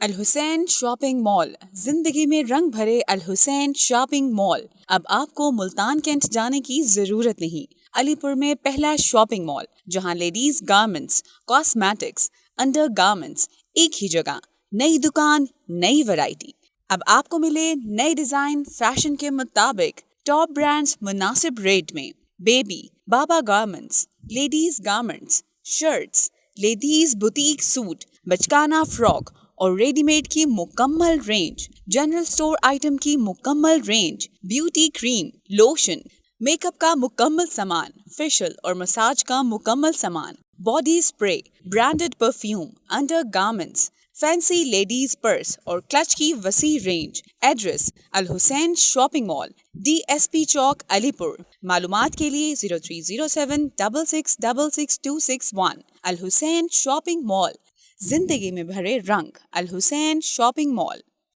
الحسین shopping مال، زندگی میں رنگ بھرے الحسین شاپنگ مال۔ اب آپ کو ملتان کینٹ جانے کی ضرورت نہیں۔ علی پور میں پہلا شاپنگ مال، جہاں ladies garments, cosmetics, under garments ایک ہی جگہ، نئی دکان، نئی ورائٹی۔ اب آپ کو ملے نئے ڈیزائن، فیشن کے مطابق، ٹاپ برانڈز مناسب ریٹ میں۔ بیبی، بابا garments, ladies garments, shirts, ladies boutique suit, بچکانہ فراک اور ریڈی میڈ کی مکمل رینج، جنرل سٹور آئٹم کی مکمل range, beauty cream, lotion, make up کا مکمل سامان، فیشل اور مساج کا مکمل سامان، body spray, branded perfume, under garments, fancy ladies purse اور کلچ کی وسیع range. Address: Al-Hussain shopping mall, D S P chowk, علی پور۔ معلومات کے لیے 0307666261۔ الحسین شاپنگ مال، زندگی میں بھرے رنگ۔ الحسین شاپنگ مال۔